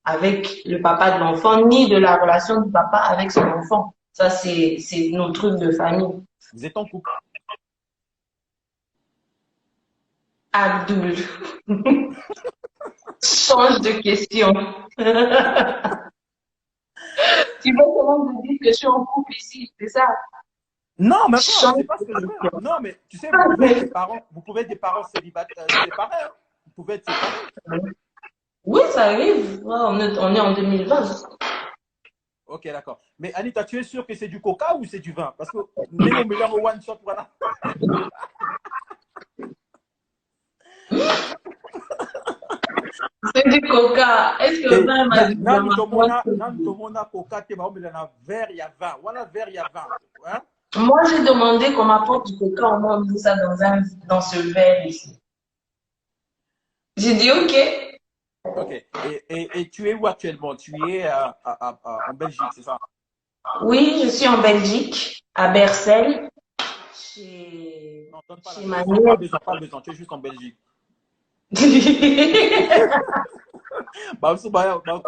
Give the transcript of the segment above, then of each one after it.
avec le papa de l'enfant, ni de la relation du papa avec son enfant. Ça, c'est nos trucs de famille. Vous êtes en couple. Abdul, change de question. Tu veux comment me dire que je suis en couple ici, c'est ça? Non, même pas, Change c'est pas ce que je de veux. question. Non, mais tu sais, vous pouvez être des parents, vous pouvez être des parents célibataires, séparés, hein. Vous pouvez être séparés. Oui, ça arrive. Ouais, on est en 2020. Ok, d'accord. Mais Anita, tu es sûr que c'est du coca ou c'est du vin? Parce que même au meilleur one shot, voilà. C'est du coca. Est-ce que Et vin m'a dit dans ma nanu tomona coca, te ba omela na verre, il y a vin. Voilà, verre, il y a vin. Hein? Moi, j'ai demandé qu'on m'apporte du coca, on m'a mis ça dans ce verre ici. J'ai dit OK. Ok. Et tu es où actuellement? Tu es en Belgique, c'est ça? Oui, je suis en Belgique, à Bercel, chez, Non, donne pas chez ma l'adresse. Non, pas nièce. besoin, pas besoin. Tu es juste en Belgique. Bon, Bah, côté là, l'autre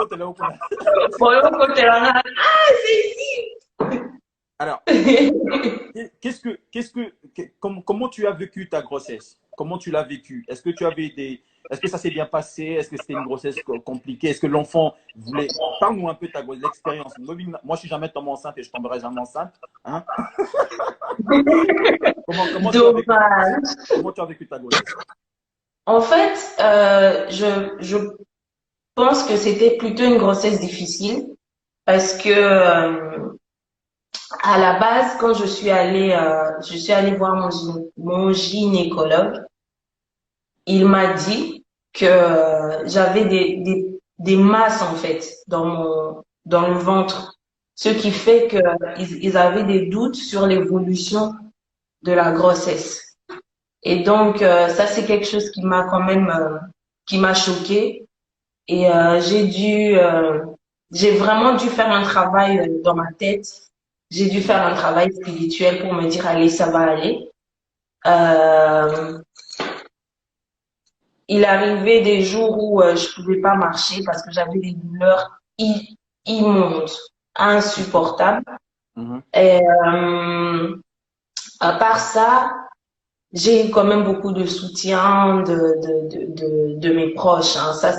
côté, là, ah, alors, c'est ici. comment tu as vécu ta grossesse? Comment tu l'as vécu? Est-ce que ça s'est bien passé? Est-ce que c'était une grossesse compliquée? Est-ce que l'enfant voulait, parle-nous un peu de ta grossesse, l'expérience. Moi, je suis jamais tombé enceinte et je tomberai jamais enceinte. Hein? Comment tu as vécu, Dommage. comment tu as vécu ta grossesse? En fait, je pense que c'était plutôt une grossesse difficile parce que à la base, quand je suis allée voir mon gynécologue, il m'a dit que j'avais des masses en fait dans le ventre, ce qui fait que ils avaient des doutes sur l'évolution de la grossesse. Et donc ça c'est quelque chose qui m'a quand même qui m'a choquée et j'ai vraiment dû faire un travail dans ma tête. J'ai dû faire un travail spirituel pour me dire allez ça va aller. Euh, Il arrivait des jours où je pouvais pas marcher parce que j'avais des douleurs immondes, insupportables. Mhm. Et à part ça, j'ai eu quand même beaucoup de soutien de mes proches. Hein. Ça,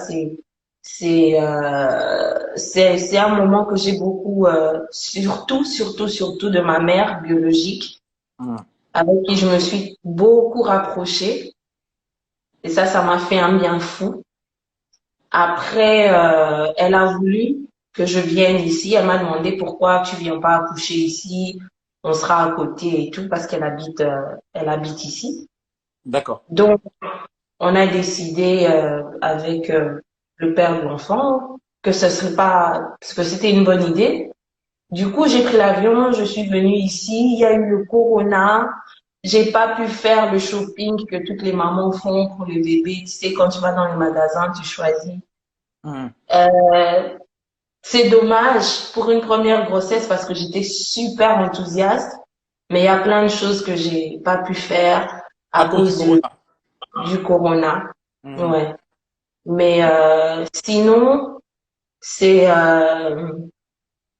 c'est un moment que j'ai beaucoup, surtout de ma mère biologique, Mhm. avec qui je me suis beaucoup rapprochée. Et ça m'a fait un bien fou. Après, elle a voulu que je vienne ici. Elle m'a demandé pourquoi tu viens pas accoucher ici. On sera à côté et tout parce elle habite ici. D'accord. Donc, on a décidé avec le père de l'enfant que ce serait pas, parce que c'était une bonne idée. Du coup, j'ai pris l'avion, je suis venue ici. Il y a eu le corona. J'ai pas pu faire le shopping que toutes les mamans font pour le bébé. Tu sais, quand tu vas dans les magasins, tu choisis. Mhm. Euh, C'est dommage pour une première grossesse parce que j'étais super enthousiaste, mais il y a plein de choses que j'ai pas pu faire À à cause du cause corona. du corona. Mhm. Ouais. Mais sinon, c'est euh,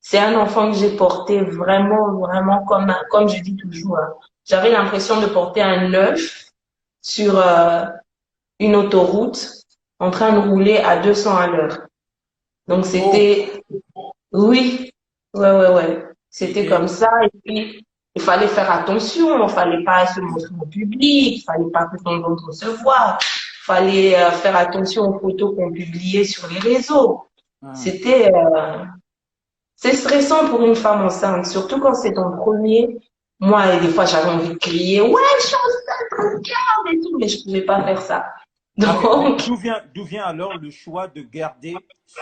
c'est un enfant que j'ai porté vraiment comme je dis toujours. Hein. J'avais l'impression de porter un œuf sur une autoroute en train de rouler à 200 à l'heure. Donc Oh, c'était oui, ouais. C'était et, comme ça. Et puis, il fallait faire attention. Il fallait pas se montrer au public. Il fallait pas que ton ventre se voit. Il fallait faire attention aux photos qu'on publiait sur les réseaux. mhm. C'était, c'est stressant pour une femme enceinte, surtout quand c'est ton premier. Moi, et des fois, j'avais envie de crier, ouais, je suis enceinte, regarde et tout, mais je pouvais pas faire ça. Ok, mais Donc, d'où vient alors le choix de garder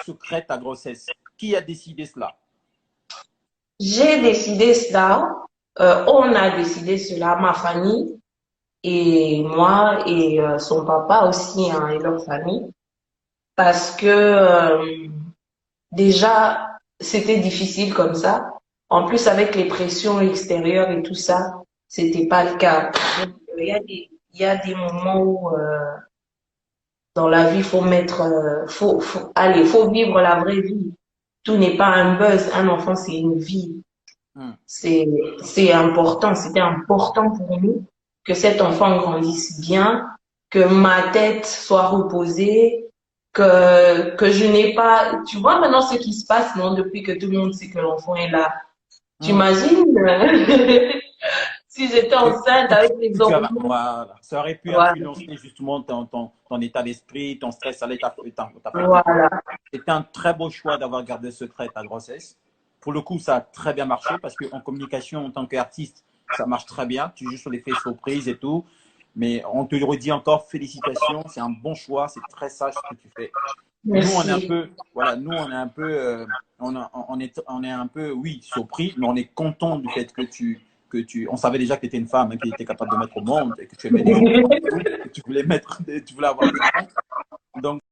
secrète ta grossesse? Qui a décidé cela? j'ai décidé cela. On a décidé cela, ma famille. Et moi et son papa aussi hein, et leur famille parce que déjà c'était difficile comme ça. En plus avec les pressions extérieures et tout ça, c'était pas le cas. Donc, il y a des moments où Dans la vie, faut mettre, allez, faut vivre la vraie vie. Tout n'est pas un buzz. Un enfant, c'est une vie. Hmm. C'est important. C'était important pour nous que cet enfant grandisse bien, que ma tête soit reposée, que je n'ai pas, tu vois maintenant ce qui se passe, non, depuis que tout le monde sait que l'enfant est là. Tu Hmm. imagines, si j'étais enceinte avec les hormones. Voilà. Ça aurait pu Voilà. influencer justement ton état d'esprit, ton stress, ça allait t'affecter. Voilà. C'était un très beau choix d'avoir gardé secret ta grossesse. Pour le coup, ça a très bien marché parce qu'en communication, en tant qu'artiste, ça marche très bien. Tu joues sur l'effet surprise et tout. Mais on te redit encore félicitations, c'est un bon choix, c'est très sage ce que tu fais. Nous, on est un Merci. peu, voilà, nous, on est un peu, on est un peu, oui, surpris, mais on est content du fait on savait déjà que tu étais une femme, hein, qui était capable de mettre au monde et que tu aimais les enfants et tout, et que tu voulais avoir des enfants. Donc,